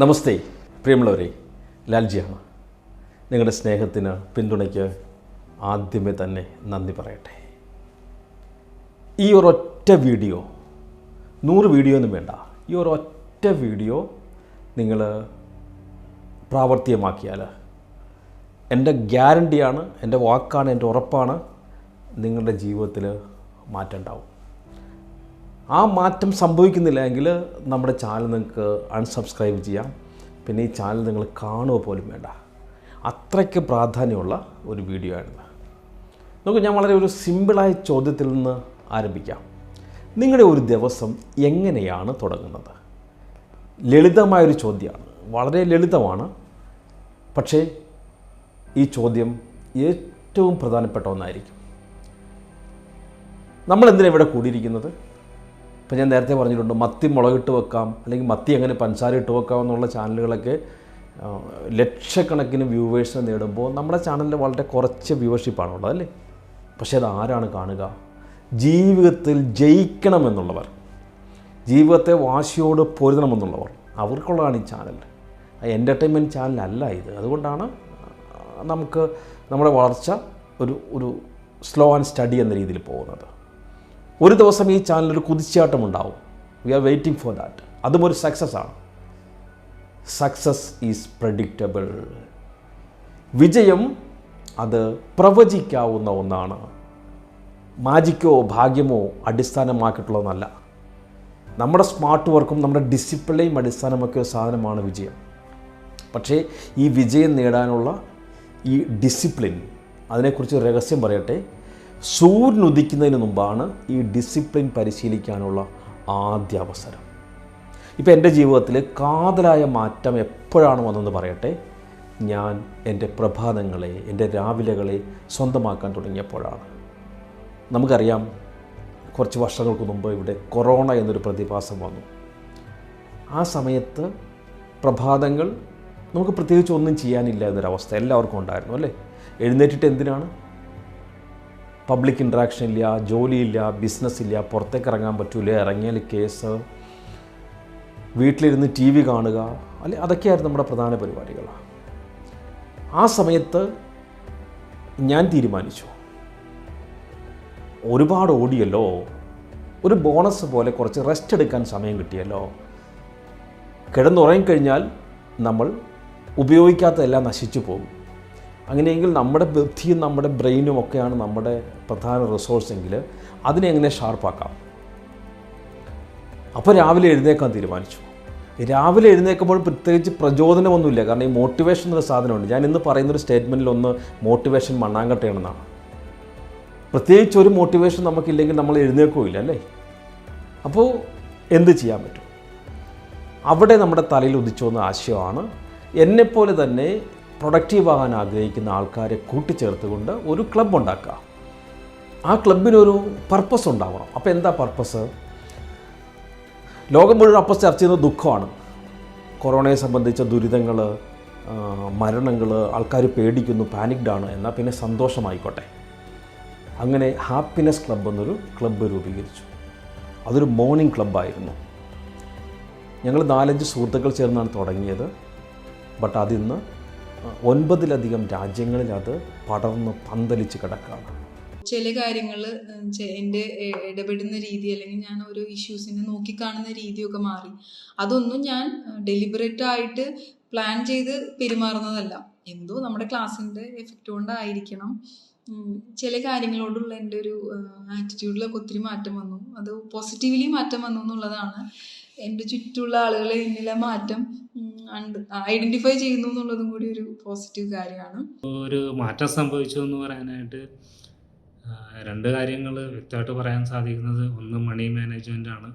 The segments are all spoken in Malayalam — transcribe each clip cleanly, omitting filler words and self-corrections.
നമസ്തേ പ്രിയമുള്ളവരെ, ലാൽജിയാണ്. നിങ്ങളുടെ സ്നേഹത്തിന് പിന്തുണയ്ക്ക് ആദ്യമേ തന്നെ നന്ദി പറയട്ടെ. ഈ ഒരൊറ്റ വീഡിയോ, 100 വീഡിയോ ഒന്നും വേണ്ട, ഈ ഒരൊറ്റ വീഡിയോ നിങ്ങൾ പ്രാവർത്തികമാക്കിയാൽ എൻ്റെ ഗ്യാരണ്ടിയാണ്, എൻ്റെ വാക്കാണ്, എൻ്റെ ഉറപ്പാണ്, നിങ്ങളുടെ ജീവിതത്തിൽ മാറ്റം ഉണ്ടാവും. ആ മാറ്റം സംഭവിക്കുന്നില്ല എങ്കിൽ നമ്മുടെ ചാനൽ നിങ്ങൾക്ക് അൺസബ്സ്ക്രൈബ് ചെയ്യാം. പിന്നെ ഈ ചാനൽ നിങ്ങൾ കാണുക പോലും വേണ്ട. അത്രയ്ക്ക് പ്രാധാന്യമുള്ള ഒരു വീഡിയോ ആണിത്. നോക്കൂ, ഞാൻ വളരെ ഒരു സിമ്പിളായ ചോദ്യത്തിൽ നിന്ന് ആരംഭിക്കാം. നിങ്ങളുടെ ഒരു ദിവസം എങ്ങനെയാണ് തുടങ്ങുന്നത്? ലളിതമായൊരു ചോദ്യമാണ്, വളരെ ലളിതമാണ്. പക്ഷേ ഈ ചോദ്യം ഏറ്റവും പ്രധാനപ്പെട്ട ഒന്നായിരിക്കും. നമ്മളെന്തിനാണ് ഇവിടെ കൂടിയിരിക്കുന്നത്? ഇപ്പം ഞാൻ നേരത്തെ പറഞ്ഞിട്ടുണ്ട്, മത്തി മുളകിട്ട് വെക്കാം, അല്ലെങ്കിൽ മത്തി എങ്ങനെ പഞ്ചസാര ഇട്ട് വെക്കാം എന്നുള്ള ചാനലുകളൊക്കെ ലക്ഷക്കണക്കിന് വ്യൂവേഴ്സിനെ നേടുമ്പോൾ നമ്മുടെ ചാനലിൽ വളരെ കുറച്ച് വ്യൂവർഷിപ്പാണുള്ളത്, അല്ലേ? പക്ഷേ അത് ആരാണ് കാണുക? ജീവിതത്തിൽ ജയിക്കണമെന്നുള്ളവർ, ജീവിതത്തെ വാശിയോട് പൊരുതണമെന്നുള്ളവർ, അവർക്കുള്ളതാണ് ഈ ചാനൽ. എൻ്റർടൈൻമെൻറ്റ് ചാനലല്ല ഇത്. അതുകൊണ്ടാണ് നമുക്ക് നമ്മുടെ വളർച്ച ഒരു സ്ലോ ആൻഡ് സ്റ്റഡി എന്ന രീതിയിൽ പോകുന്നത്. ഒരു ദിവസം ഈ ചാനലൊരു കുതിച്ചാട്ടം ഉണ്ടാവും. We are waiting for that. അതും ഒരു സക്സസ് ആണ്. Success is predictable. വിജയം അത് പ്രവചിക്കാവുന്ന ഒന്നാണ്. മാജിക്കോ ഭാഗ്യമോ അടിസ്ഥാനമാക്കിയിട്ടുള്ളതല്ല. നമ്മുടെ സ്മാർട്ട് വർക്കും നമ്മുടെ ഡിസിപ്ലിനെയും അടിസ്ഥാനമാക്കിയ സാധനമാണ് വിജയം. പക്ഷേ ഈ വിജയം നേടാനുള്ള ഈ ഡിസിപ്ലിൻ, അതിനെക്കുറിച്ച് രഹസ്യം പറയട്ടെ. സൂര്യൻ ഉദിക്കുന്നതിന് മുമ്പാണ് ഈ ഡിസിപ്ലിൻ പരിശീലിക്കാനുള്ള ആദ്യ അവസരം. ഇപ്പോൾ എൻ്റെ ജീവിതത്തിൽ കാതലായ മാറ്റം എപ്പോഴാണ് വന്നതെന്ന് പറയട്ടെ. ഞാൻ എൻ്റെ പ്രഭാതങ്ങളെ, എൻ്റെ രാവിലെകളെ സ്വന്തമാക്കാൻ തുടങ്ങിയപ്പോഴാണ്. നമുക്കറിയാം, കുറച്ച് വർഷങ്ങൾക്ക് മുമ്പ് ഇവിടെ കൊറോണ എന്നൊരു പ്രതിഭാസം വന്നു. ആ സമയത്ത് പ്രഭാതങ്ങൾ നമുക്ക് പ്രത്യേകിച്ച് ഒന്നും ചെയ്യാനില്ല എന്നൊരവസ്ഥ എല്ലാവർക്കും ഉണ്ടായിരുന്നു, അല്ലേ? എഴുന്നേറ്റിട്ട് എന്തിനാണ്? പബ്ലിക് ഇൻട്രാക്ഷൻ ഇല്ല, ജോലിയില്ല, ബിസിനസ്സില്ല, പുറത്തേക്ക് ഇറങ്ങാൻ പറ്റില്ല, ഇറങ്ങിയാൽ കേസ്, വീട്ടിലിരുന്ന് TV കാണുക, അല്ലെ? അതൊക്കെയായിരുന്നു നമ്മുടെ പ്രധാന പരിപാടികൾ. ആ സമയത്ത് ഞാൻ തീരുമാനിച്ചു, ഒരുപാട് ഓടിയല്ലോ, ഒരു ബോണസ് പോലെ കുറച്ച് റെസ്റ്റ് എടുക്കാൻ സമയം കിട്ടിയല്ലോ. കിടന്നുറങ്ങിക്കഴിഞ്ഞാൽ നമ്മൾ ഉപയോഗിക്കാത്തതെല്ലാം നശിച്ചു പോകും. അങ്ങനെയെങ്കിൽ നമ്മുടെ ബുദ്ധിയും നമ്മുടെ ബ്രെയിനും ഒക്കെയാണ് നമ്മുടെ പ്രധാന റിസോഴ്സ് എങ്കിൽ അതിനെ എങ്ങനെ ഷാർപ്പാക്കാം? അപ്പോൾ രാവിലെ എഴുന്നേക്കാൻ തീരുമാനിച്ചു. രാവിലെ എഴുന്നേൽക്കുമ്പോൾ പ്രത്യേകിച്ച് പ്രചോദനമൊന്നുമില്ല. കാരണം ഈ മോട്ടിവേഷൻ എന്നൊരു സാധനമുണ്ട്. ഞാൻ ഇന്ന് പറയുന്നൊരു സ്റ്റേറ്റ്മെൻറ്റിലൊന്ന് മോട്ടിവേഷൻ മണ്ണാങ്കട്ടയാണെന്നാണ്. പ്രത്യേകിച്ച് ഒരു മോട്ടിവേഷൻ നമുക്കില്ലെങ്കിൽ നമ്മൾ എഴുന്നേൽക്കുകയില്ല, അല്ലേ? അപ്പോൾ എന്ത് ചെയ്യാൻ പറ്റും? അവിടെ നമ്മുടെ തലയിൽ ഉദിച്ചുവന്ന ആശയമാണ്, എന്നെപ്പോലെ തന്നെ പ്രൊഡക്റ്റീവ് ആകാൻ ആഗ്രഹിക്കുന്ന ആൾക്കാരെ കൂട്ടിച്ചേർത്തുകൊണ്ട് ഒരു ക്ലബ്ബ് ഉണ്ടാക്കുക. ആ ക്ലബിനൊരു പർപ്പസ് ഉണ്ടാവണം. അപ്പോൾ എന്താ പർപ്പസ്? ലോകം മുഴുവൻ അപ്പോൾ ചർച്ച ചെയ്യുന്നത് ദുഃഖമാണ്. കൊറോണയെ സംബന്ധിച്ച ദുരിതങ്ങൾ, മരണങ്ങൾ, ആൾക്കാർ പേടിക്കുന്നു, പാനിക്ഡാണ്. എന്നാൽ പിന്നെ സന്തോഷമായിക്കോട്ടെ. അങ്ങനെ ഹാപ്പിനെസ് ക്ലബ്ബ് എന്നൊരു ക്ലബ്ബ് രൂപീകരിച്ചു. അതൊരു മോർണിംഗ് ക്ലബ്ബായിരുന്നു. ഞങ്ങൾ 4-5 സുഹൃത്തുക്കൾ ചേർന്നാണ് തുടങ്ങിയത്. ബട്ട് അതിന്ന് 9-ലധികം രാജ്യങ്ങളിൽ അത് പടർന്ന് പന്തലിച്ച് കിടക്കുകയാണ്. ചില കാര്യങ്ങൾ എൻ്റെ ഇടപെടുന്ന രീതി, അല്ലെങ്കിൽ ഞാൻ ഓരോ ഇഷ്യൂസിനെ നോക്കിക്കാണുന്ന രീതിയൊക്കെ മാറി. അതൊന്നും ഞാൻ ഡെലിബറേറ്റ് ആയിട്ട് പ്ലാൻ ചെയ്ത് പെരുമാറുന്നതല്ല. എന്തോ നമ്മുടെ ക്ലാസ്സിൻ്റെ എഫക്റ്റ് കൊണ്ടായിരിക്കണം ചില കാര്യങ്ങളോടുള്ള എൻ്റെ ഒരു ആറ്റിറ്റ്യൂഡിലൊക്കെ ഒത്തിരി മാറ്റം വന്നു. അത് പോസിറ്റീവ്ലി മാറ്റം വന്നു എന്നുള്ളതാണ്. എൻ്റെ ചുറ്റുമുള്ള ആളുകളെ എന്നിലെ മാറ്റം ഐഡൻറ്റിഫൈ ചെയ്യുന്നു എന്നുള്ളതും കൂടി ഒരു പോസിറ്റീവ് കാര്യമാണ്. ഒരു മാറ്റം സംഭവിച്ചു എന്ന് പറയാനായിട്ട് 2 കാര്യങ്ങൾ വ്യക്തമായിട്ട് പറയാൻ സാധിക്കുന്നത്. ഒന്ന്, മണി മാനേജ്മെൻ്റ് ആണ്.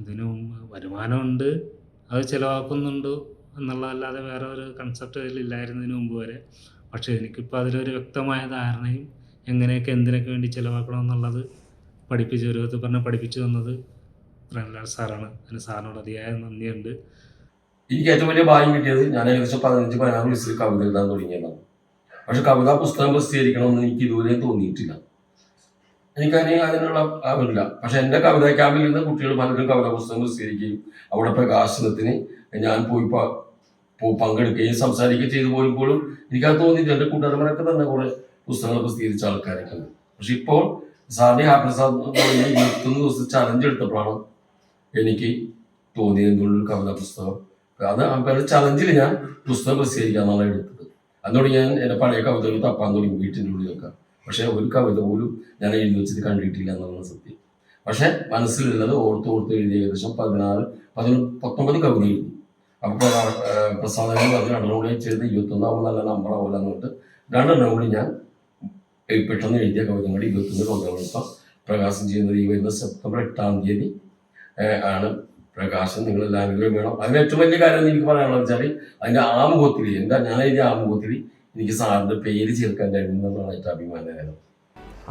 ഇതിനു മുമ്പ് വരുമാനമുണ്ട്, അത് ചിലവാക്കുന്നുണ്ട് എന്നുള്ളതല്ലാതെ വേറെ ഒരു കൺസെപ്റ്റ് അതിലില്ലായിരുന്നതിന് മുമ്പ് വരെ. പക്ഷേ എനിക്കിപ്പോൾ അതിലൊരു വ്യക്തമായ ധാരണയും എങ്ങനെയൊക്കെ എന്തിനൊക്കെ വേണ്ടി ചിലവാക്കണം എന്നുള്ളത് ഒരു വിധത്തിൽ പറഞ്ഞ് പഠിപ്പിച്ചു തന്നത് പ്രേംലാൽ സാറാണ്. അതിന് സാറിനോട് അതിയായ നന്ദിയുണ്ട്. എനിക്ക് ഏറ്റവും വലിയ ഭാഗ്യം കിട്ടിയത്, ഞാൻ ഏകദേശം 15-16 വയസ്സിൽ കവിത എഴുതാൻ തുടങ്ങിയതാണ്. പക്ഷെ കവിതാ പുസ്തകം പ്രസിദ്ധീകരിക്കണമെന്ന് എനിക്ക് ഇതുവരെ തോന്നിയിട്ടില്ല. അതിനുള്ള ആവില്ല. പക്ഷെ എൻ്റെ കവിതാ ക്യാമ്പിൽ നിന്ന് കുട്ടികൾ പലരും കവിതാ പുസ്തകം പ്രസിദ്ധീകരിക്കുകയും അവിടെ പ്രകാശനത്തിന് ഞാൻ പോയി പങ്കെടുക്കുകയും സംസാരിക്കുകയും ചെയ്തു പോയപ്പോഴും എനിക്കത് തോന്നിയിട്ട് എൻ്റെ കൂട്ടുകാരന്മാരൊക്കെ തന്നെ കുറെ പുസ്തകങ്ങൾ പ്രസിദ്ധീകരിച്ച ആൾക്കാരൊക്കെ ഉണ്ട്. പക്ഷെ ഇപ്പോൾ സാറിന്റെ ഹാപ്പിസാദ് എന്ന് പറഞ്ഞ 21 ദിവസം ചലഞ്ച് എടുത്തപ്പോഴാണ് എനിക്ക് തോന്നിയത് എന്തുകൊണ്ടൊരു കവിതാ പുസ്തകം. അത് ചലഞ്ചിൽ ഞാൻ പുസ്തകം പ്രസിദ്ധീകരിക്കാന്നാണ് എടുത്തത്. അതോടെ ഞാൻ എൻ്റെ പഴയ കവിതകൾ തപ്പാൻ തുടങ്ങി വീട്ടിൻ്റെ ഉള്ളിലൊക്കെ. പക്ഷെ ഒരു കവിത പോലും ഞാൻ എഴുതി വെച്ചത് കണ്ടിട്ടില്ല എന്നുള്ളതാണ് സത്യം. പക്ഷെ മനസ്സിലുള്ളത് ഓർത്ത് എഴുതി ഏകദേശം 19 കവിത എഴുതി. അപ്പോൾ പ്രസാദങ്ങൾ പറഞ്ഞ് 2 കൂടി ചെയ്ത് 21 നല്ല നമ്പറാവില്ല എന്നിട്ട് 2 കൂടി ഞാൻ പെട്ടെന്ന് എഴുതിയ കവിതകൾ 21 കവിതകളിപ്പം പ്രകാശം ചെയ്യുന്നത് ഈ വരുന്ന സെപ്റ്റംബർ 8-ാം തീയതി ആണ് പ്രകാശം. നിങ്ങൾ എല്ലാവരും വേണം. അതിന് ഏറ്റവും വലിയ കാര്യം എനിക്ക് പറയാനുള്ളത് വെച്ചാൽ അതിൻ്റെ ആമുഖത്തിൽ ഞാൻ എഴുതിയ ആമുഖത്തിൽ എനിക്ക് സാറിൻ്റെ പേര് ചേർക്കാൻ കഴിയുന്നതാണ് ഏറ്റവും അഭിമാനകരം.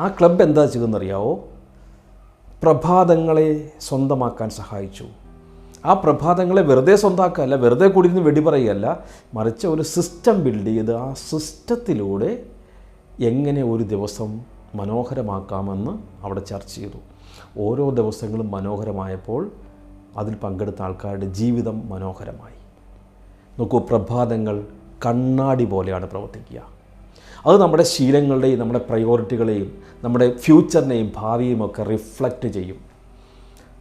ആ ക്ലബ്ബ് എന്താ ചെയ്തെന്നറിയാവോ? പ്രഭാതങ്ങളെ സ്വന്തമാക്കാൻ സഹായിച്ചു. ആ പ്രഭാതങ്ങളെ വെറുതെ സ്വന്തമാക്കുകയല്ല, വെറുതെ കൂടിയിരുന്ന് വെടി പറയുകയല്ല, മറിച്ച് ഒരു സിസ്റ്റം ബിൽഡ് ചെയ്ത് ആ സിസ്റ്റത്തിലൂടെ എങ്ങനെ ഒരു ദിവസം മനോഹരമാക്കാമെന്ന് അവിടെ ചർച്ച ചെയ്തു. ഓരോ ദിവസങ്ങളും മനോഹരമായപ്പോൾ അതിൽ പങ്കെടുത്ത ആൾക്കാരുടെ ജീവിതം മനോഹരമായി. നോക്കൂ, പ്രഭാതങ്ങൾ കണ്ണാടി പോലെയാണ് പ്രവർത്തിക്കുക. അത് നമ്മുടെ ശീലങ്ങളുടെയും നമ്മുടെ പ്രയോറിറ്റികളെയും നമ്മുടെ ഫ്യൂച്ചറിനെയും ഭാവിയും ഒക്കെ റിഫ്ലക്റ്റ് ചെയ്യും.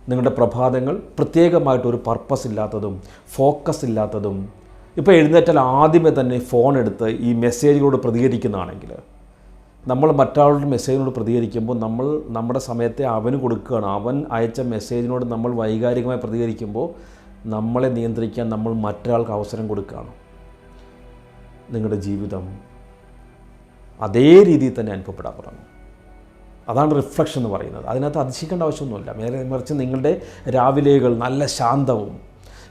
നിങ്ങളുടെ പ്രഭാതങ്ങൾ പ്രത്യേകമായിട്ടൊരു പർപ്പസ് ഇല്ലാത്തതും ഫോക്കസ് ഇല്ലാത്തതും, ഇപ്പോൾ എഴുന്നേറ്റാൽ ആദ്യമേ തന്നെ ഫോൺ എടുത്ത് ഈ മെസ്സേജുകളോട് പ്രതികരിക്കുന്നതാണെങ്കിൽ, നമ്മൾ മറ്റൊരാളുടെ മെസ്സേജിനോട് പ്രതികരിക്കുമ്പോൾ നമ്മൾ നമ്മുടെ സമയത്തെ അവന് കൊടുക്കുകയാണ്. അവൻ അയച്ച മെസ്സേജിനോട് നമ്മൾ വൈകാരികമായി പ്രതികരിക്കുമ്പോൾ നമ്മളെ നിയന്ത്രിക്കാൻ നമ്മൾ മറ്റൊരാൾക്ക് അവസരം കൊടുക്കുകയാണ്. നിങ്ങളുടെ ജീവിതം അതേ രീതിയിൽ തന്നെ അനുഭവപ്പെടാൻ തുടങ്ങും. അതാണ് റിഫ്ലക്ഷൻ എന്ന് പറയുന്നത്. അതിനകത്ത് അതിശയിക്കേണ്ട ആവശ്യമൊന്നുമില്ല. മറിച്ച് നിങ്ങളുടെ രാവിലെകൾ നല്ല ശാന്തവും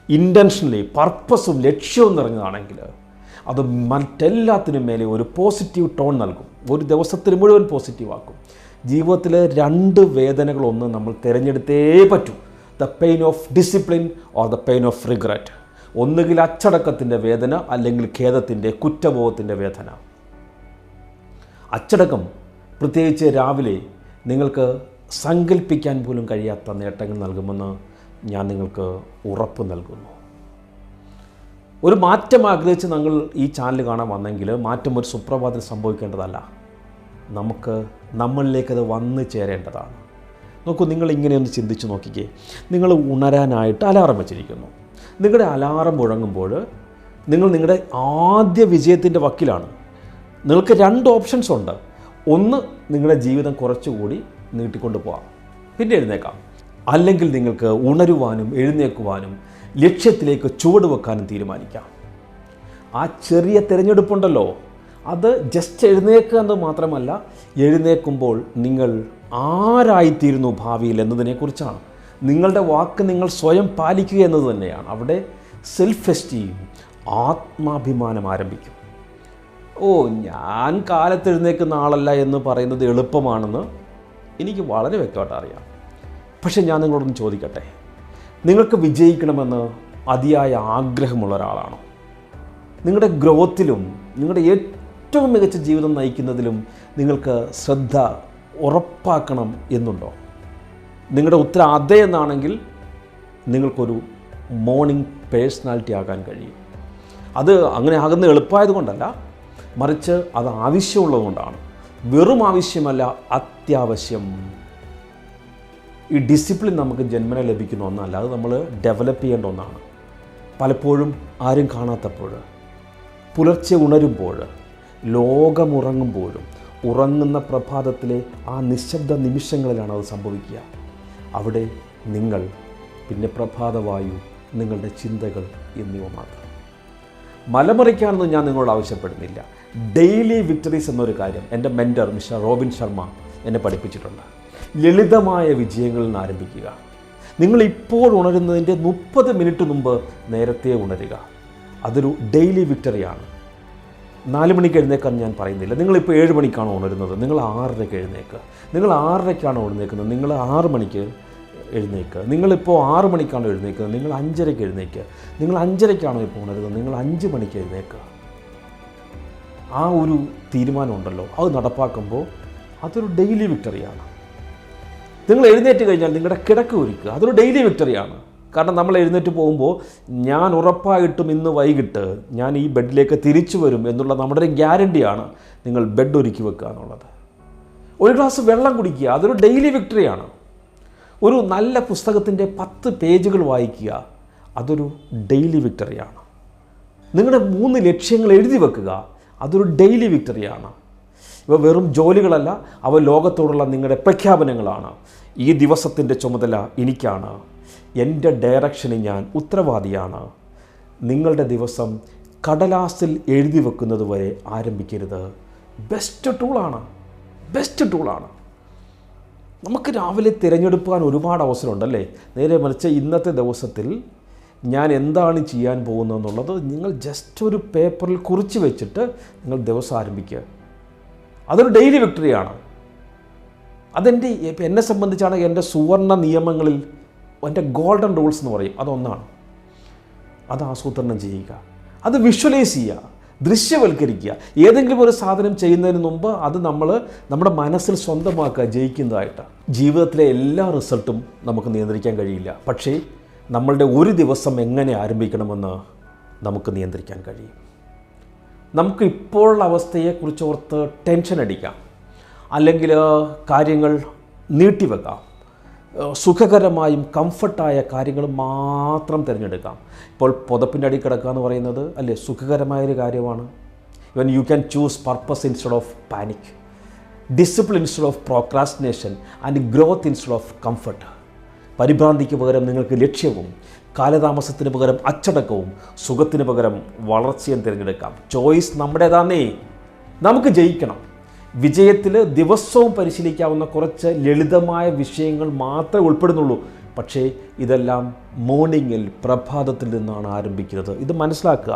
ഇൻറ്റൻഷനലി പർപ്പസും ലക്ഷ്യവും നിറഞ്ഞതാണെങ്കിൽ അത് മറ്റെല്ലാത്തിനും മേലെ ഒരു പോസിറ്റീവ് ടോൺ നൽകും. ഒരു ദിവസത്തിന് മുഴുവൻ പോസിറ്റീവാക്കും. ജീവിതത്തിലെ 2 വേദനകളൊന്നും നമ്മൾ തിരഞ്ഞെടുത്തേ പറ്റൂ. The pain of discipline or the pain of regret. ഒന്നുകിൽ അച്ചടക്കത്തിൻ്റെ വേദന, അല്ലെങ്കിൽ ഖേദത്തിൻ്റെ കുറ്റബോധത്തിൻ്റെ വേദന. അച്ചടക്കം പ്രത്യേകിച്ച് രാവിലെ നിങ്ങൾക്ക് സങ്കല്പിക്കാൻ പോലും കഴിയാത്ത നേട്ടങ്ങൾ നൽകുമെന്ന് ഞാൻ നിങ്ങൾക്ക് ഉറപ്പ് നൽകുന്നു. ഒരു മാറ്റം ആഗ്രഹിച്ച് നിങ്ങൾ ഈ ചാനൽ കാണാൻ വന്നെങ്കിൽ മാറ്റം ഒരു സുപ്രഭാതത്തിൽ സംഭവിക്കേണ്ടതല്ല. നമ്മളിലേക്കത് വന്നു ചേരേണ്ടതാണ്. നോക്കൂ, നിങ്ങൾ ഇങ്ങനെയൊന്ന് ചിന്തിച്ച് നോക്കിക്കേ. നിങ്ങൾ ഉണരാനായിട്ട് അലാറം വെച്ചിരിക്കുന്നു. നിങ്ങളുടെ അലാറം മുഴങ്ങുമ്പോൾ നിങ്ങളുടെ ആദ്യ വിജയത്തിൻ്റെ വക്കിലാണ്. നിങ്ങൾക്ക് 2 ഓപ്ഷൻസ് ഉണ്ട്. ഒന്ന്, നിങ്ങളുടെ ജീവിതം കുറച്ചുകൂടി നീട്ടിക്കൊണ്ട് പോകാം, പിന്നെ എഴുന്നേക്കാം. അല്ലെങ്കിൽ നിങ്ങൾക്ക് ഉണരുവാനും എഴുന്നേക്കുവാനും ലക്ഷ്യത്തിലേക്ക് ചുവട് വെക്കാനും തീരുമാനിക്കാം. ആ ചെറിയ തിരഞ്ഞെടുപ്പുണ്ടല്ലോ, അത് ജസ്റ്റ് എഴുന്നേക്കുക എന്ന് മാത്രമല്ല, എഴുന്നേൽക്കുമ്പോൾ നിങ്ങൾ ആരായിത്തീരുന്നു ഭാവിയിൽ എന്നതിനെക്കുറിച്ചാണ്. നിങ്ങളുടെ വാക്ക് നിങ്ങൾ സ്വയം പാലിക്കുക എന്നത് തന്നെയാണ്. അവിടെ സെൽഫ് എസ്റ്റീം, ആത്മാഭിമാനം ആരംഭിക്കും. ഞാൻ കാലത്തെഴുന്നേൽക്കുന്ന ആളല്ല എന്ന് പറയുന്നത് എളുപ്പമാണെന്ന് എനിക്ക് വളരെ വ്യക്തമായിട്ട് അറിയാം. പക്ഷേ ഞാൻ നിങ്ങളോടൊന്ന് ചോദിക്കട്ടെ, നിങ്ങൾക്ക് വിജയിക്കണമെന്ന് അതിയായ ആഗ്രഹമുള്ള ഒരാളാണോ? നിങ്ങളുടെ ഗ്രോത്തിലും നിങ്ങളുടെ ഏറ്റവും മികച്ച ജീവിതം നയിക്കുന്നതിലും നിങ്ങൾക്ക് ശ്രദ്ധ ഉറപ്പാക്കണം എന്നുണ്ടോ? നിങ്ങളുടെ ഉത്തരം അതെ എന്നാണെങ്കിൽ നിങ്ങൾക്കൊരു മോർണിംഗ് പേഴ്സണാലിറ്റി ആകാൻ കഴിയും. അത് അങ്ങനെ ആകുന്ന എളുപ്പമായതുകൊണ്ടല്ല, മറിച്ച് അത് ആവശ്യമുള്ളതുകൊണ്ടാണ്. വെറും ആവശ്യമല്ല, അത്യാവശ്യം. ഈ ഡിസിപ്ലിൻ നമുക്ക് ജന്മന ലഭിക്കുന്ന ഒന്നല്ല, അത് നമ്മൾ ഡെവലപ്പ് ചെയ്യേണ്ട ഒന്നാണ്. പലപ്പോഴും ആരും കാണാത്തപ്പോൾ, പുലർച്ചെ ഉണരുമ്പോൾ, ലോകമുറങ്ങുമ്പോഴും ഉറങ്ങുന്ന പ്രഭാതത്തിലെ ആ നിശബ്ദ നിമിഷങ്ങളിലാണ് അത് സംഭവിക്കുക. അവിടെ നിങ്ങൾ, പിന്നെ പ്രഭാതവായു, നിങ്ങളുടെ ചിന്തകൾ എന്നിവ മാത്രം. മലമറിക്കാനൊന്നും ഞാൻ നിങ്ങളോട് ആവശ്യപ്പെടുന്നില്ല. ഡെയിലി വിക്ടറീസ് എന്നൊരു കാര്യം എൻ്റെ മെൻറ്റർ മിസ്റ്റർ റോബിൻ ശർമ്മ എന്നെ പഠിപ്പിച്ചിട്ടുണ്ട്. ലളിതമായ വിജയങ്ങളിൽ നിന്ന് ആരംഭിക്കുക. നിങ്ങളിപ്പോൾ ഉണരുന്നതിൻ്റെ 30 മിനിറ്റ് മുമ്പ് നേരത്തെ ഉണരുക. അതൊരു ഡെയിലി വിക്ടറിയാണ്. 4 മണിക്ക് എഴുന്നേക്കാൻ ഞാൻ പറയുന്നില്ല. നിങ്ങളിപ്പോൾ 7 മണിക്കാണോ ഉണരുന്നത്, നിങ്ങൾ 6:30 എഴുന്നേക്കുക. നിങ്ങൾ 6:30ക്കാണോ എഴുന്നേക്കുന്നത്, നിങ്ങൾ 6 മണിക്ക് എഴുന്നേക്കുക. നിങ്ങളിപ്പോൾ 6 മണിക്കാണോ എഴുന്നേക്കുന്നത്, നിങ്ങൾ 5:30 എഴുന്നേക്കുക. നിങ്ങൾ 5:30ക്കാണോ ഇപ്പോൾ ഉണരുന്നത്, നിങ്ങൾ 5 മണിക്ക് എഴുന്നേക്കുക. ആ ഒരു തീരുമാനമുണ്ടല്ലോ, അത് നടപ്പാക്കുമ്പോൾ അതൊരു ഡെയിലി വിക്ടറിയാണ്. നിങ്ങൾ എഴുന്നേറ്റ് കഴിഞ്ഞാൽ നിങ്ങളുടെ കിടക്ക ഒരുക്കുക, അതൊരു ഡെയിലി വിക്ടറിയാണ്. കാരണം നമ്മൾ എഴുന്നേറ്റ് പോകുമ്പോൾ ഞാൻ ഉറപ്പായിട്ടും ഇന്ന് വൈകിട്ട് ഞാൻ ഈ ബെഡിലേക്ക് തിരിച്ചു വരും എന്നുള്ള നമ്മുടെ ഒരു ഗ്യാരണ്ടിയാണ് നിങ്ങൾ ബെഡ് ഒരുക്കി വെക്കുക എന്നുള്ളത്. ഒരു ഗ്ലാസ് വെള്ളം കുടിക്കുക, അതൊരു ഡെയിലി വിക്ടറിയാണ്. ഒരു നല്ല പുസ്തകത്തിൻ്റെ 10 പേജുകൾ വായിക്കുക, അതൊരു ഡെയിലി വിക്ടറിയാണ്. നിങ്ങളുടെ 3 ലക്ഷ്യങ്ങൾ എഴുതി വെക്കുക, അതൊരു ഡെയിലി വിക്ടറിയാണ്. ഇവ വെറും ജോലികളല്ല, അവ ലോകത്തോടുള്ള നിങ്ങളുടെ പ്രഖ്യാപനങ്ങളാണ്. ഈ ദിവസത്തിൻ്റെ ചുമതല എനിക്കാണ്, എൻ്റെ ഡയറക്ഷന് ഞാൻ ഉത്തരവാദിയാണ്. നിങ്ങളുടെ ദിവസം കടലാസിൽ എഴുതി വെക്കുന്നത് വരെ ആരംഭിക്കരുത്. ബെസ്റ്റ് ടൂളാണ്. നമുക്ക് രാവിലെ തിരഞ്ഞെടുക്കാൻ ഒരുപാട് അവസരമുണ്ടല്ലേ. നേരെ മറിച്ച് ഇന്നത്തെ ദിവസത്തിൽ ഞാൻ എന്താണ് ചെയ്യാൻ പോകുന്നതെന്നുള്ളത് നിങ്ങൾ ജസ്റ്റ് ഒരു പേപ്പറിൽ കുറിച്ച് വെച്ചിട്ട് നിങ്ങൾ ദിവസം ആരംഭിക്കുക. അതൊരു ഡെയിലി വിക്ടറിയാണ്. എന്നെ സംബന്ധിച്ചാണ് എൻ്റെ സുവർണ നിയമങ്ങളിൽ, എൻ്റെ ഗോൾഡൻ റൂൾസ് എന്ന് പറയും, അതൊന്നാണ്. അത് ആസൂത്രണം ചെയ്യുക, അത് വിഷ്വലൈസ് ചെയ്യുക, ദൃശ്യവൽക്കരിക്കുക. ഏതെങ്കിലും ഒരു സാധനം ചെയ്യുന്നതിന് മുമ്പ് അത് നമ്മുടെ മനസ്സിൽ സ്വന്തമാക്കുക, ജയിക്കുന്നതായിട്ട്. ജീവിതത്തിലെ എല്ലാ റിസൾട്ടും നമുക്ക് നിയന്ത്രിക്കാൻ കഴിയില്ല, പക്ഷേ നമ്മളുടെ ഒരു ദിവസം എങ്ങനെ ആരംഭിക്കണമെന്ന് നമുക്ക് നിയന്ത്രിക്കാൻ കഴിയും. നമുക്ക് ഇപ്പോഴുള്ള അവസ്ഥയെക്കുറിച്ച് ഓർത്ത് ടെൻഷൻ അടിക്കാം, അല്ലെങ്കിൽ കാര്യങ്ങൾ നീട്ടിവെക്കാം. സുഖകരമായും കംഫർട്ടായ കാര്യങ്ങൾ മാത്രം തിരഞ്ഞെടുക്കാം. ഇപ്പോൾ പുതപ്പിൻ്റെ അടി കിടക്കുക എന്ന് പറയുന്നത് അല്ലേ സുഖകരമായൊരു കാര്യമാണ്. Even you can choose purpose instead of panic, discipline instead of procrastination and growth instead of comfort. പരിഭ്രാന്തിക്ക് പകരം നിങ്ങൾക്ക് ലക്ഷ്യവും, കാലതാമസത്തിന് പകരം അച്ചടക്കവും, സുഖത്തിന് പകരം വളർച്ചയും തിരഞ്ഞെടുക്കാം. ചോയ്സ് നമ്മുടേതാന്നേ. നമുക്ക് ജയിക്കണം. വിജയത്തിൽ ദിവസവും പരിശീലിക്കാവുന്ന കുറച്ച് ലളിതമായ വിഷയങ്ങൾ മാത്രമേ ഉൾപ്പെടുന്നുള്ളൂ. പക്ഷേ ഇതെല്ലാം മോർണിംഗിൽ, പ്രഭാതത്തിൽ നിന്നാണ് ആരംഭിക്കുന്നത്. ഇത് മനസ്സിലാക്കുക.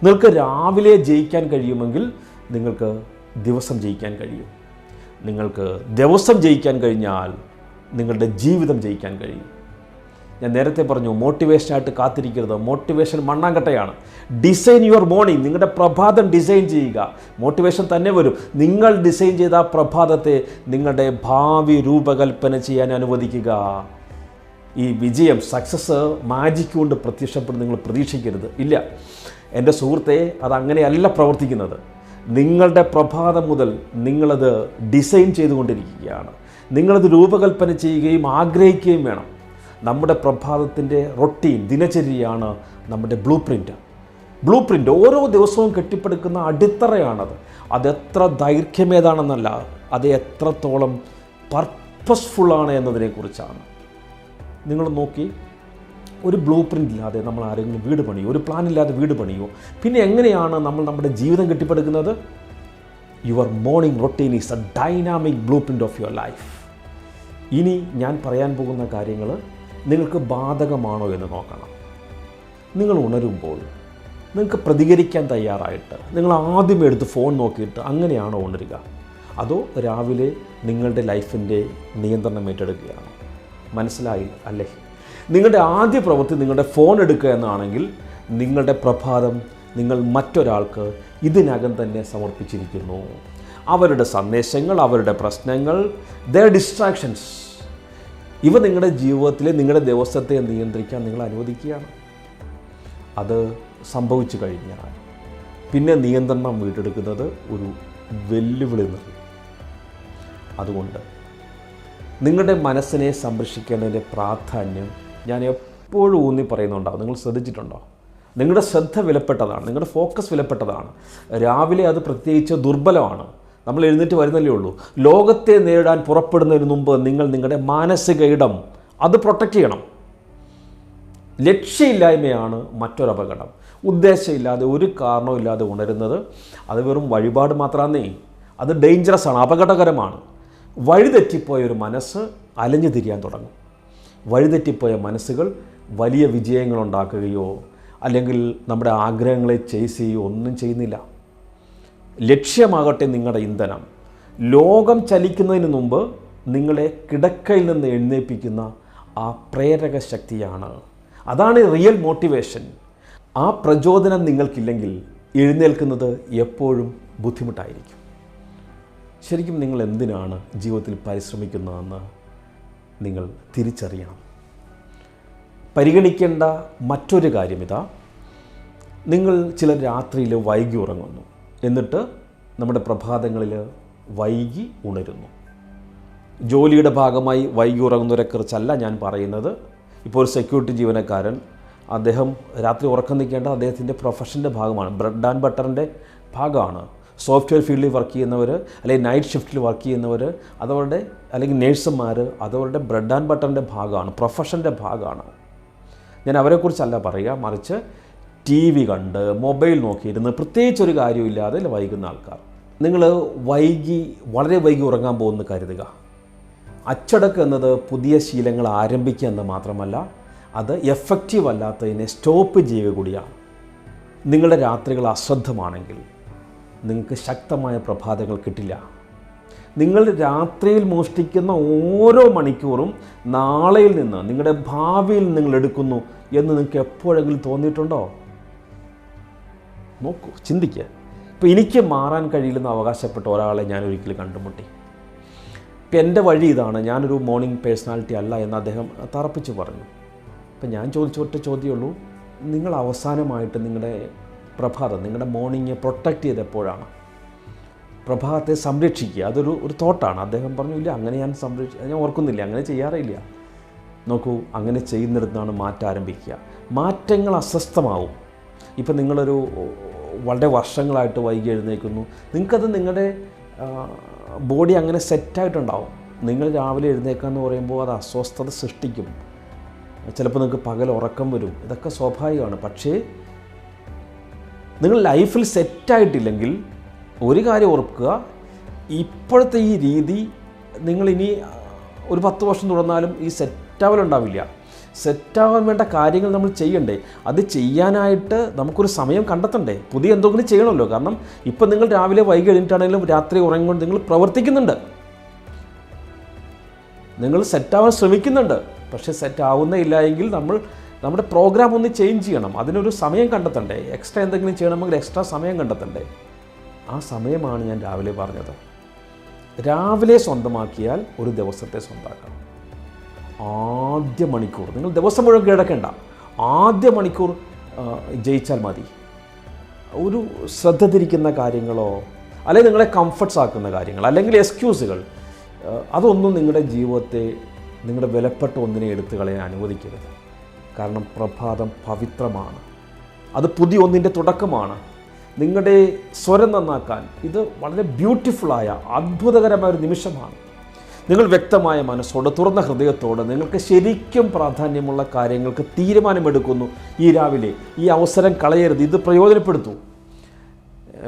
നിങ്ങൾക്ക് രാവിലെ ജയിക്കാൻ കഴിയുമെങ്കിൽ നിങ്ങൾക്ക് ദിവസം ജയിക്കാൻ കഴിയും. നിങ്ങൾക്ക് ദിവസം ജയിക്കാൻ കഴിഞ്ഞാൽ നിങ്ങളുടെ ജീവിതം ജയിക്കാൻ കഴിയും. ഞാൻ നേരത്തെ പറഞ്ഞു, മോട്ടിവേഷനായിട്ട് കാത്തിരിക്കരുത്. മോട്ടിവേഷൻ മണ്ണാങ്കട്ടയാണ്. Design your morning. നിങ്ങളുടെ പ്രഭാതം ഡിസൈൻ ചെയ്യുക. മോട്ടിവേഷൻ തന്നെ വരും. നിങ്ങൾ ഡിസൈൻ ചെയ്ത ആ പ്രഭാതത്തെ നിങ്ങളുടെ ഭാവി രൂപകൽപ്പന ചെയ്യാൻ അനുവദിക്കുക. ഈ വിജയം, സക്സസ് മാജിക് കൊണ്ട് പ്രത്യക്ഷപ്പെടും നിങ്ങൾ പ്രതീക്ഷിക്കരുത്. ഇല്ല എൻ്റെ സുഹൃത്തെ, അതങ്ങനെയല്ല പ്രവർത്തിക്കുന്നത്. നിങ്ങളുടെ പ്രഭാതം മുതൽ നിങ്ങളത് ഡിസൈൻ ചെയ്തുകൊണ്ടിരിക്കുകയാണ്. നിങ്ങളത് രൂപകൽപ്പന ചെയ്യുകയും ആഗ്രഹിക്കുകയും വേണം. നമ്മുടെ പ്രഭാതത്തിൻ്റെ റൊട്ടീൻ, ദിനചര്യയാണ് നമ്മുടെ ബ്ലൂ പ്രിൻ്റ്. ഓരോ ദിവസവും കെട്ടിപ്പടുക്കുന്ന അടിത്തറയാണത്. അതെത്ര ദൈർഘ്യമേതാണെന്നല്ല, അത് എത്രത്തോളം പർപ്പസ്ഫുള്ളാണ് എന്നതിനെക്കുറിച്ചാണ്. നിങ്ങൾ നോക്കി, ഒരു ബ്ലൂ പ്രിൻ്റ് ഇല്ലാതെ നമ്മൾ ആരെങ്കിലും വീട് പണിയോ, ഒരു പ്ലാൻ ഇല്ലാതെ വീട് പണിയോ, പിന്നെ എങ്ങനെയാണ് നമ്മൾ നമ്മുടെ ജീവിതം കെട്ടിപ്പടുക്കുന്നത്? Your morning routine is a dynamic blueprint of your life. ഇനി ഞാൻ പറയാൻ പോകുന്ന കാര്യങ്ങൾ നിങ്ങൾക്ക് ബാധകമാണോ എന്ന് നോക്കണം. നിങ്ങൾ ഉണരുമ്പോൾ നിങ്ങൾക്ക് പ്രതികരിക്കാൻ തയ്യാറായിട്ട് നിങ്ങൾ ആദ്യം എടുത്ത് ഫോൺ നോക്കിയിട്ട് അങ്ങനെയാണോ ഉണരുക? അതോ രാവിലെ നിങ്ങളുടെ ലൈഫിൻ്റെ നിയന്ത്രണം ഏറ്റെടുക്കുകയാണ്? മനസ്സിലായി അല്ലേ? നിങ്ങളുടെ ആദ്യ പ്രവൃത്തി നിങ്ങളുടെ ഫോൺ എടുക്കുക എന്നാണെങ്കിൽ നിങ്ങളുടെ പ്രഭാതം നിങ്ങൾ മറ്റൊരാൾക്ക് ഇതിനകം തന്നെ സമർപ്പിച്ചിരിക്കുന്നു. അവരുടെ സന്ദേശങ്ങൾ, അവരുടെ പ്രശ്നങ്ങൾ, their distractions, ഇവ നിങ്ങളുടെ ജീവിതത്തിലെ നിങ്ങളുടെ ദിവസത്തെ നിയന്ത്രിക്കാൻ നിങ്ങൾ അനുവദിക്കുകയാണ്. അത് സംഭവിച്ചു കഴിഞ്ഞാൽ പിന്നെ നിയന്ത്രണം വീണ്ടെടുക്കുന്നത് ഒരു വെല്ലുവിളി നിറയും. അതുകൊണ്ട് നിങ്ങളുടെ മനസ്സിനെ സംരക്ഷിക്കേണ്ടതിൻ്റെ പ്രാധാന്യം ഞാൻ എപ്പോഴും ഊന്നി പറയുന്നുണ്ടാവും. നിങ്ങൾ ശ്രദ്ധിച്ചിട്ടുണ്ടോ? നിങ്ങളുടെ ശ്രദ്ധ വിലപ്പെട്ടതാണ്, നിങ്ങളുടെ ഫോക്കസ് വിലപ്പെട്ടതാണ്. രാവിലെ അത് പ്രത്യേകിച്ച് ദുർബലമാണ്. നമ്മൾ എഴുന്നേറ്റ് വരുന്നല്ലേ ഉള്ളൂ. ലോകത്തെ നേരിടാൻ പുറപ്പെടുന്നതിന് മുമ്പ് നിങ്ങൾ നിങ്ങളുടെ മാനസിക ഇടം അത് പ്രൊട്ടക്റ്റ് ചെയ്യണം. ലക്ഷ്യമില്ലായ്മയാണ് മറ്റൊരപകടം. ഉദ്ദേശമില്ലാതെ, ഒരു കാരണവുമില്ലാതെ ഉണരുന്നത് അത് വെറും വഴിപാട് മാത്രമാണേ. അത് ഡേഞ്ചറസ് ആണ്, അപകടകരമാണ്. വഴിതെറ്റിപ്പോയ ഒരു മനസ്സ് അലഞ്ഞു തിരിയാൻ തുടങ്ങും. വഴിതെറ്റിപ്പോയ മനസ്സുകൾ വലിയ വിജയങ്ങളുണ്ടാക്കുകയോ അല്ലെങ്കിൽ നമ്മുടെ ആഗ്രഹങ്ങളെ ചേസ് ചെയ്യുകയോ ഒന്നും ചെയ്യുന്നില്ല. ലക്ഷ്യമാകട്ടെ നിങ്ങളുടെ ഇന്ധനം. ലോകം ചലിക്കുന്നതിന് മുമ്പ് നിങ്ങളെ കിടക്കയിൽ നിന്ന് എഴുന്നേൽപ്പിക്കുന്ന ആ പ്രേരക ശക്തിയാണ്. അതാണ് റിയൽ മോട്ടിവേഷൻ. ആ പ്രചോദനം നിങ്ങൾക്കില്ലെങ്കിൽ എഴുന്നേൽക്കുന്നത് എപ്പോഴും ബുദ്ധിമുട്ടായിരിക്കും. ശരിക്കും നിങ്ങൾ എന്തിനാണ് ജീവിതത്തിൽ പരിശ്രമിക്കുന്നതെന്ന് നിങ്ങൾ തിരിച്ചറിയണം. പരിഗണിക്കേണ്ട മറ്റൊരു കാര്യം ഇതാ, നിങ്ങൾ ചില രാത്രിയിൽ വൈകി ഉറങ്ങുന്നു, എന്നിട്ട് നമ്മുടെ പ്രഭാതങ്ങളിൽ വൈകി ഉണരുന്നു. ജോലിയുടെ ഭാഗമായി വൈകി ഉറങ്ങുന്നവരെക്കുറിച്ചല്ല ഞാൻ പറയുന്നത്. ഇപ്പോൾ ഒരു സെക്യൂരിറ്റി ജീവനക്കാരൻ, അദ്ദേഹം രാത്രി ഉറക്കം നിൽക്കേണ്ടത് അദ്ദേഹത്തിൻ്റെ പ്രൊഫഷൻ്റെ ഭാഗമാണ്, ബ്രെഡ് ആൻഡ് ബട്ടറിൻ്റെ ഭാഗമാണ്. സോഫ്റ്റ്വെയർ ഫീൽഡിൽ വർക്ക് ചെയ്യുന്നവർ, അല്ലെങ്കിൽ നൈറ്റ് ഷിഫ്റ്റിൽ വർക്ക് ചെയ്യുന്നവർ, അതവരുടെ, അല്ലെങ്കിൽ നേഴ്സുമാർ, അതവരുടെ ബ്രെഡ് ആൻഡ് ബട്ടറിൻ്റെ ഭാഗമാണ്, പ്രൊഫഷൻ്റെ ഭാഗമാണ്. ഞാൻ അവരെക്കുറിച്ചല്ല പറയുക, മറിച്ച് ടി വി കണ്ട് മൊബൈൽ നോക്കിയിരുന്ന് പ്രത്യേകിച്ചൊരു കാര്യമില്ലാതെ വൈകുന്ന ആൾക്കാർ. നിങ്ങൾ വളരെ വൈകി ഉറങ്ങാൻ പോകുമെന്ന് കരുതുക. അച്ചടക്കം എന്നത് പുതിയ ശീലങ്ങൾ ആരംഭിക്കുക എന്ന് മാത്രമല്ല, അത് എഫക്റ്റീവ് അല്ലാത്തതിനെ സ്റ്റോപ്പ് ചെയ്യുക കൂടിയാണ്. നിങ്ങളുടെ രാത്രികൾ അശ്രദ്ധമാണെങ്കിൽ നിങ്ങൾക്ക് ശക്തമായ പ്രഭാതങ്ങൾ കിട്ടില്ല. നിങ്ങൾ രാത്രിയിൽ മോഷ്ടിക്കുന്ന ഓരോ മണിക്കൂറും നാളെയിൽ നിന്ന്, നിങ്ങളുടെ ഭാവിയിൽ നിങ്ങൾ എടുക്കുന്നു എന്ന് നിങ്ങൾക്ക് എപ്പോഴെങ്കിലും തോന്നിയിട്ടുണ്ടോ? നോക്കൂ, ചിന്തിക്കുക. ഇപ്പോൾ എനിക്ക് മാറാൻ കഴിയില്ലെന്ന് അവകാശപ്പെട്ട ഒരാളെ ഞാൻ ഒരിക്കലും കണ്ടുമുട്ടി. ഇപ്പം എൻ്റെ വഴി ഇതാണ്, ഞാനൊരു മോർണിംഗ് പേഴ്സണാലിറ്റി അല്ല എന്ന് അദ്ദേഹം തറപ്പിച്ച് പറഞ്ഞു. അപ്പം ഞാൻ ഒറ്റ ചോദ്യമുള്ളൂ, നിങ്ങൾ അവസാനമായിട്ട് നിങ്ങളുടെ പ്രഭാതം, നിങ്ങളുടെ മോർണിംഗ് പ്രൊട്ടക്റ്റ് ചെയ്ത് എപ്പോഴാണ്? പ്രഭാതത്തെ സംരക്ഷിക്കുക, ഒരു തോട്ടാണ്. അദ്ദേഹം പറഞ്ഞു, ഇല്ല അങ്ങനെ ഞാൻ ഓർക്കുന്നില്ല, അങ്ങനെ ചെയ്യാറില്ല. നോക്കൂ, അങ്ങനെ ചെയ്യുന്നിടത്താണ് മാറ്റം ആരംഭിക്കുക. മാറ്റങ്ങൾ അസ്വസ്ഥമാവും. ഇപ്പം നിങ്ങളൊരു വളരെ വർഷങ്ങളായിട്ട് വൈകി എഴുന്നേൽക്കുന്നു, നിങ്ങൾക്കത് നിങ്ങളുടെ ബോഡി അങ്ങനെ സെറ്റായിട്ടുണ്ടാവും. നിങ്ങൾ രാവിലെ എഴുന്നേക്കാന്ന് പറയുമ്പോൾ അത് അസ്വസ്ഥത സൃഷ്ടിക്കും. ചിലപ്പോൾ നിങ്ങൾക്ക് പകൽ ഉറക്കം വരും, ഇതൊക്കെ സ്വാഭാവികമാണ്. പക്ഷേ നിങ്ങൾ ലൈഫിൽ സെറ്റായിട്ടില്ലെങ്കിൽ ഒരു കാര്യം ഓർക്കുക, ഇപ്പോഴത്തെ ഈ രീതി നിങ്ങളിനി ഒരു 10 വർഷം തുടർന്നാലും ഈ സെറ്റാവലുണ്ടാവില്ല. സെറ്റാവാൻ വേണ്ട കാര്യങ്ങൾ നമ്മൾ ചെയ്യണ്ടേ? അത് ചെയ്യാനായിട്ട് നമുക്കൊരു സമയം കണ്ടെത്തണ്ടേ? പുതിയ എന്തെങ്കിലും ചെയ്യണമല്ലോ. കാരണം ഇപ്പം നിങ്ങൾ രാവിലെ വൈകി എഴുന്നിട്ടാണെങ്കിലും രാത്രി ഉറങ്ങിക്കൊണ്ട് നിങ്ങൾ പ്രവർത്തിക്കുന്നുണ്ട്, നിങ്ങൾ സെറ്റാവാൻ ശ്രമിക്കുന്നുണ്ട്. പക്ഷേ സെറ്റാവുന്നേ ഇല്ല എങ്കിൽ നമ്മുടെ പ്രോഗ്രാം ഒന്ന് ചേഞ്ച് ചെയ്യണം. അതിനൊരു സമയം കണ്ടെത്തണ്ടേ? എക്സ്ട്രാ എന്തെങ്കിലും ചെയ്യണമെങ്കിൽ എക്സ്ട്രാ സമയം കണ്ടെത്തണ്ടേ? ആ സമയമാണ് ഞാൻ രാവിലെ പറഞ്ഞത്. രാവിലെ സ്വന്തമാക്കിയാൽ ഒരു ദിവസത്തെ സ്വന്തമാക്കണം. ആദ്യ മണിക്കൂർ നിങ്ങൾ ദിവസം മുഴുവൻ കിടക്കേണ്ട, ആദ്യ മണിക്കൂർ ജയിച്ചാൽ മതി. ഒരു ശ്രദ്ധ തിരിക്കുന്ന കാര്യങ്ങളോ അല്ലെങ്കിൽ നിങ്ങളെ കംഫർട്ട്സ് ആക്കുന്ന കാര്യങ്ങൾ അല്ലെങ്കിൽ എക്സ്ക്യൂസുകൾ, അതൊന്നും നിങ്ങളുടെ ജീവിതത്തെ, നിങ്ങളുടെ വിലപ്പെട്ട ഒന്നിനെ എടുത്തു കളയാൻ അനുവദിക്കരുത്. കാരണം പ്രഭാതം പവിത്രമാണ്, അത് പുതിയ ഒന്നിൻ്റെ തുടക്കമാണ്. നിങ്ങളുടെ സ്വരം നന്നാക്കാൻ ഇത് വളരെ ബ്യൂട്ടിഫുള്ളായ അത്ഭുതകരമായ ഒരു നിമിഷമാണ്. നിങ്ങൾ വ്യക്തമായ മനസ്സോടെ, തുറന്ന ഹൃദയത്തോടെ, നിങ്ങൾക്ക് ശരിക്കും പ്രാധാന്യമുള്ള കാര്യങ്ങൾക്ക് തീരുമാനമെടുക്കുന്നു ഈ രാവിലെ. ഈ അവസരം കളയരുത്, ഇത് പ്രയോജനപ്പെടുത്തൂ.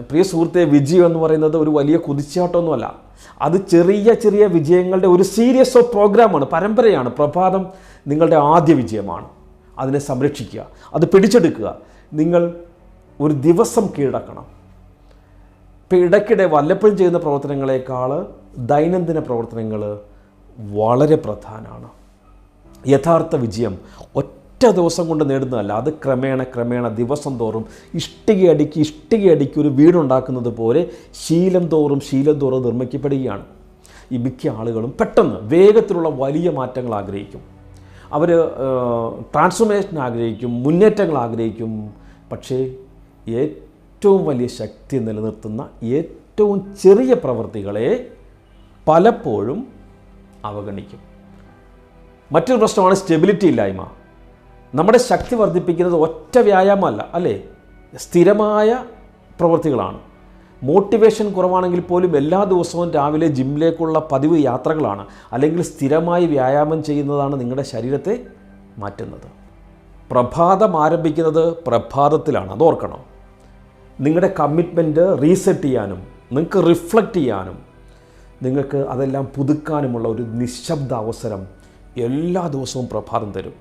പ്രിയ സുഹൃത്തെ, വിജയം എന്ന് പറയുന്നത് ഒരു വലിയ കുതിച്ചാട്ടമൊന്നുമല്ല, അത് ചെറിയ ചെറിയ വിജയങ്ങളുടെ ഒരു സീരീസ് ഓഫ് പ്രോഗ്രാമാണ്, പരമ്പരയാണ്. പ്രഭാതം നിങ്ങളുടെ ആദ്യ വിജയമാണ്. അതിനെ സംരക്ഷിക്കുക, അത് പിടിച്ചെടുക്കുക. നിങ്ങൾ ഒരു ദിവസം കീഴടക്കണം. ഇപ്പം ഇടയ്ക്കിടെ വല്ലപ്പോഴും ചെയ്യുന്ന പ്രവർത്തനങ്ങളെക്കാൾ ദൈനംദിന പ്രവർത്തനങ്ങൾ വളരെ പ്രധാനമാണ്. യഥാർത്ഥ വിജയം ഒറ്റ ദിവസം കൊണ്ട് നേടുന്നതല്ല, അത് ക്രമേണ ദിവസം തോറും ഇഷ്ടികയടിക്ക് ഒരു വീടുണ്ടാക്കുന്നത് പോലെ ശീലം തോറും നിർമ്മിക്കപ്പെടുകയാണ്. ഈ മിക്ക ആളുകളും പെട്ടെന്ന് വേഗത്തിലുള്ള വലിയ മാറ്റങ്ങൾ ആഗ്രഹിക്കും, അവർ ട്രാൻസ്ഫോർമേഷൻ ആഗ്രഹിക്കും, മുന്നേറ്റങ്ങൾ ആഗ്രഹിക്കും. പക്ഷേ ഏറ്റവും വലിയ ശക്തി നിലനിർത്തുന്ന ഏറ്റവും ചെറിയ പ്രവൃത്തികളെ പലപ്പോഴും അവഗണിക്കും. മറ്റൊരു പ്രശ്നമാണ് സ്റ്റെബിലിറ്റി ഇല്ലായ്മ. നമ്മുടെ ശക്തി വർദ്ധിപ്പിക്കുന്നത് ഒറ്റ വ്യായാമമല്ല, അല്ലേ, സ്ഥിരമായ പ്രവൃത്തികളാണ്. മോട്ടിവേഷൻ കുറവാണെങ്കിൽ പോലും എല്ലാ ദിവസവും രാവിലെ ജിമ്മിലേക്കുള്ള പതിവ് യാത്രകളാണ്, അല്ലെങ്കിൽ സ്ഥിരമായി വ്യായാമം ചെയ്യുന്നതാണ് നിങ്ങളുടെ ശരീരത്തെ മാറ്റുന്നത്. പ്രഭാതം ആരംഭിക്കുന്നത് പ്രഭാതത്തിലാണ്, അതോർക്കണം. നിങ്ങളുടെ കമ്മിറ്റ്മെൻറ്റ് റീസെറ്റ് ചെയ്യാനും നിങ്ങൾക്ക് റിഫ്ലക്റ്റ് ചെയ്യാനും നിങ്ങൾക്ക് അതെല്ലാം പുതുക്കാനുമുള്ള ഒരു നിശബ്ദ അവസരം എല്ലാ ദിവസവും പ്രഭാതം തരും.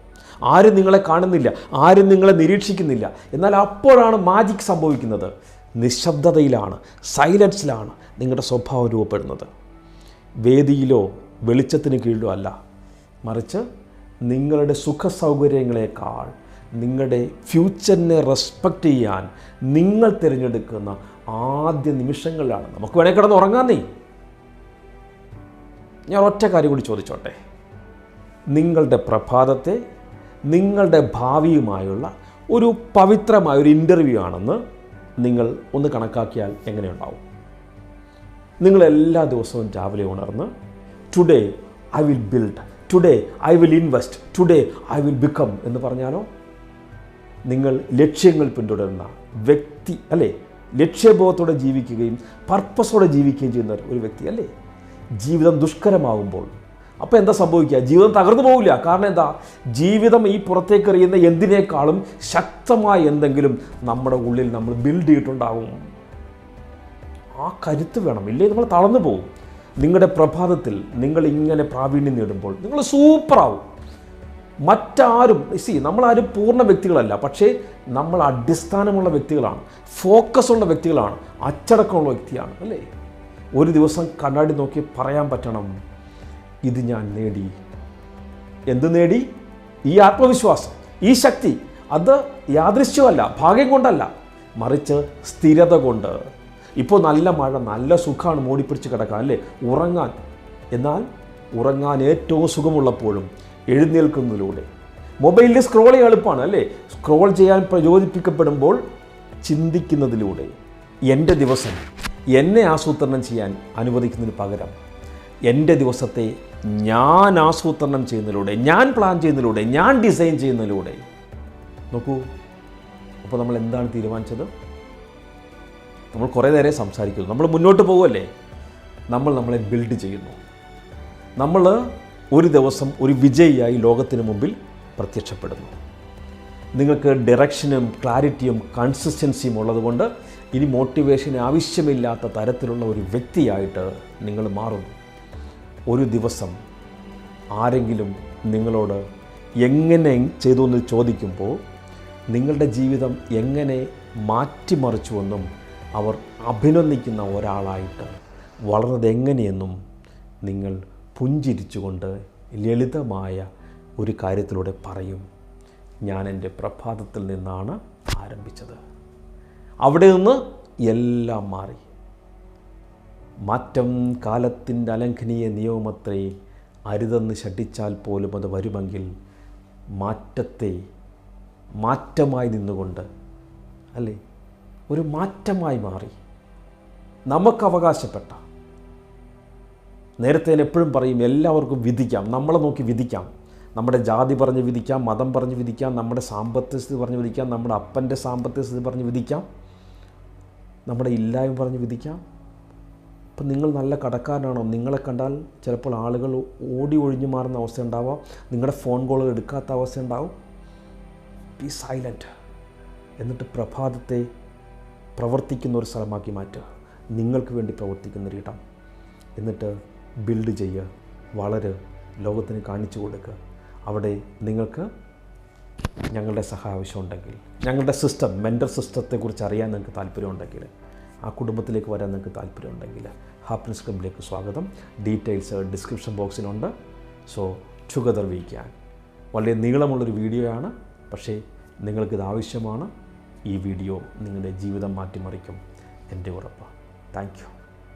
ആരും നിങ്ങളെ കാണുന്നില്ല, ആരും നിങ്ങളെ നിരീക്ഷിക്കുന്നില്ല, എന്നാൽ അപ്പോഴാണ് മാജിക് സംഭവിക്കുന്നത്. നിശബ്ദതയിലാണ്, സൈലൻസിലാണ് നിങ്ങളുടെ സ്വഭാവം രൂപപ്പെടുന്നത്. വേദിയിലോ വെളിച്ചത്തിന് കീഴിലോ അല്ല, മറിച്ച് നിങ്ങളുടെ സുഖസൗകര്യങ്ങളെക്കാൾ നിങ്ങളുടെ ഫ്യൂച്ചറിനെ റെസ്പെക്റ്റ് ചെയ്യാൻ നിങ്ങൾ തിരഞ്ഞെടുക്കുന്ന ആദ്യ നിമിഷങ്ങളിലാണ്. നമുക്ക് വേണേൽ കിടന്ന് ഉറങ്ങാന്നേ. ഞാൻ ഒറ്റ കാര്യം കൂടി ചോദിച്ചോട്ടെ, നിങ്ങളുടെ പ്രഭാതത്തെ നിങ്ങളുടെ ഭാവിയുമായുള്ള ഒരു പവിത്രമായ ഒരു ഇൻ്റർവ്യൂ ആണെന്ന് നിങ്ങൾ ഒന്ന് കണക്കാക്കിയാൽ എങ്ങനെയുണ്ടാവും? നിങ്ങൾ എല്ലാ ദിവസവും രാവിലെ ഉണർന്ന് today I will build, today I will invest, today I will become എന്ന് പറഞ്ഞാലോ? നിങ്ങൾ ലക്ഷ്യങ്ങൾ പിന്തുടരുന്ന വ്യക്തി അല്ലേ? ലക്ഷ്യബോധത്തോടെ ജീവിക്കുകയും പർപ്പസോടെ ജീവിക്കുകയും ചെയ്യുന്ന ഒരു വ്യക്തി അല്ലേ? ജീവിതം ദുഷ്കരമാകുമ്പോൾ അപ്പോൾ എന്താ സംഭവിക്കുക? ജീവിതം തകർന്നു പോവില്ല. കാരണം എന്താ? ജീവിതം ഈ പുറത്തേക്ക് എറിയുന്ന എന്തിനേക്കാളും ശക്തമായ എന്തെങ്കിലും നമ്മുടെ ഉള്ളിൽ നമ്മൾ ബിൽഡ് ചെയ്തിട്ടുണ്ടാകും. ആ കരുത്ത് വേണം, ഇല്ലേ നമ്മൾ തളർന്നു പോകും. നിങ്ങളുടെ പ്രഭാതത്തിൽ നിങ്ങൾ ഇങ്ങനെ പ്രാവീണ്യം നേടുമ്പോൾ നിങ്ങൾ സൂപ്പറാവും. മറ്റാരും നമ്മളാരും പൂർണ്ണ വ്യക്തികളല്ല, പക്ഷേ നമ്മൾ അടിസ്ഥാനമുള്ള വ്യക്തികളാണ്, ഫോക്കസുള്ള വ്യക്തികളാണ്, അച്ചടക്കമുള്ള വ്യക്തിയാണ് അല്ലേ? ഒരു ദിവസം കണ്ണാടി നോക്കി പറയാൻ പറ്റണം, ഇത് ഞാൻ നേടി. എന്ത് നേടി? ഈ ആത്മവിശ്വാസം, ഈ ശക്തി. അത് യാദൃശ്യമല്ല, ഭാഗ്യം കൊണ്ടല്ല, മറിച്ച് സ്ഥിരത കൊണ്ട്. ഇപ്പോൾ നല്ല മഴ, നല്ല സുഖമാണ് മൂടിപ്പിടിച്ച് കിടക്കാൻ അല്ലേ, ഉറങ്ങാൻ. എന്നാൽ ഉറങ്ങാൻ ഏറ്റവും സുഖമുള്ളപ്പോഴും എഴുന്നേൽക്കുന്നതിലൂടെ. മൊബൈലിൽ സ്ക്രോൾ ചെയ്യാൻ എളുപ്പമാണ് അല്ലേ? സ്ക്രോൾ ചെയ്യാൻ പ്രചോദിപ്പിക്കപ്പെടുമ്പോൾ ചിന്തിക്കുന്നതിലൂടെ എൻ്റെ ദിവസം എന്നെ ആസൂത്രണം ചെയ്യാൻ അനുവദിക്കുന്നതിന് പകരം എൻ്റെ ദിവസത്തെ ഞാൻ ആസൂത്രണം ചെയ്യുന്നതിലൂടെ, ഞാൻ പ്ലാൻ ചെയ്യുന്നതിലൂടെ, ഞാൻ ഡിസൈൻ ചെയ്യുന്നതിലൂടെ. നോക്കൂ, അപ്പോൾ നമ്മൾ എന്താണ് തീരുമാനിച്ചത്? നമ്മൾ കുറേ നേരം സംസാരിക്കുന്നു, നമ്മൾ മുന്നോട്ട് പോകുമല്ലേ? നമ്മൾ നമ്മളെ ബിൽഡ് ചെയ്യുന്നു. നമ്മൾ ഒരു ദിവസം ഒരു വിജയിയായി ലോകത്തിന് മുമ്പിൽ പ്രത്യക്ഷപ്പെടുന്നു. നിങ്ങൾക്ക് ഡയറക്ഷനും ക്ലാരിറ്റിയും കൺസിസ്റ്റൻസിയും ഉള്ളതുകൊണ്ട് ഇനി മോട്ടിവേഷൻ ആവശ്യമില്ലാത്ത തരത്തിലുള്ള ഒരു വ്യക്തിയായിട്ട് നിങ്ങൾ മാറുന്നു. ഒരു ദിവസം ആരെങ്കിലും നിങ്ങളോട് എങ്ങനെ ചെയ്തു എന്ന് ചോദിക്കുമ്പോൾ നിങ്ങളുടെ ജീവിതം എങ്ങനെ മാറ്റിമറിച്ചുവെന്നും അവർ അഭിനന്ദിക്കുന്ന ഒരാളായിട്ട് വളർന്നത് എങ്ങനെയെന്നും നിങ്ങൾ പുഞ്ചിരിച്ചുകൊണ്ട് ലളിതമായ ഒരു കാര്യത്തിലൂടെ പറയും, ഞാൻ എൻ്റെ പ്രഭാതത്തിൽ നിന്നാണ് ആരംഭിച്ചത്. അവിടെ നിന്ന് എല്ലാം മാറി. മാറ്റം കാലത്തിൻ്റെ അലംഘനീയ നിയമമത്രേ, അരുതെന്ന് ശഠിച്ചാൽ പോലും അത് വരുമെങ്കിൽ മാറ്റത്തെ മാറ്റമായി നിന്നുകൊണ്ട് അല്ലേ, ഒരു മാറ്റമായി മാറി നമുക്ക് അവകാശപ്പെട്ട. നേരത്തെ ഞാൻ എപ്പോഴും പറയും, എല്ലാവർക്കും വിധിക്കാം, നമ്മളെ നോക്കി വിധിക്കാം. നമ്മുടെ ജാതി പറഞ്ഞ് വിധിക്കാം, മതം പറഞ്ഞ് വിധിക്കാം, നമ്മുടെ സാമ്പത്തിക സ്ഥിതി പറഞ്ഞ് വിധിക്കാം, നമ്മുടെ അപ്പൻ്റെ സാമ്പത്തിക സ്ഥിതി പറഞ്ഞ് വിധിക്കാം, നമ്മുടെ ഇല്ലായ്മ പറഞ്ഞ് വിധിക്കാം. അപ്പം നിങ്ങൾ നല്ല കടക്കാരനാണോ? നിങ്ങളെ കണ്ടാൽ ചിലപ്പോൾ ആളുകൾ ഓടി ഒഴിഞ്ഞു മാറുന്ന അവസ്ഥ ഉണ്ടാവാം. നിങ്ങളുടെ ഫോൺ കോളുകൾ എടുക്കാത്ത അവസ്ഥ ഉണ്ടാവും. B silent. എന്നിട്ട് പ്രഭാതത്തെ പ്രവർത്തിക്കുന്ന ഒരു സ്ഥലമാക്കി മാറ്റുക. നിങ്ങൾക്ക് വേണ്ടി പ്രവർത്തിക്കുന്ന ഒരിടം. എന്നിട്ട് ബിൽഡ് ചെയ്യുക, വളരെ ലോകത്തിന് കാണിച്ചു കൊടുക്കുക. അവിടെ നിങ്ങൾക്ക് ഞങ്ങളുടെ സഹായം ആവശ്യമുണ്ടെങ്കിൽ, ഞങ്ങളുടെ സിസ്റ്റം, മെൻ്റർ സിസ്റ്റത്തെക്കുറിച്ച് അറിയാൻ നിങ്ങൾക്ക് താല്പര്യമുണ്ടെങ്കിൽ, ആ കുടുംബത്തിലേക്ക് വരാൻ നിങ്ങൾക്ക് താല്പര്യമുണ്ടെങ്കിൽ ഹാപ്പിനെസ് ക്ലബിലേക്ക് സ്വാഗതം. ഡീറ്റെയിൽസ് ഡിസ്ക്രിപ്ഷൻ ബോക്സിലുണ്ട്. So together we can. വളരെ നീളമുള്ളൊരു വീഡിയോയാണ്, പക്ഷേ നിങ്ങൾക്കിത് ആവശ്യമാണ്. ഈ വീഡിയോ നിങ്ങളുടെ ജീവിതം മാറ്റിമറിക്കും, എൻ്റെ ഉറപ്പ്. Thank you.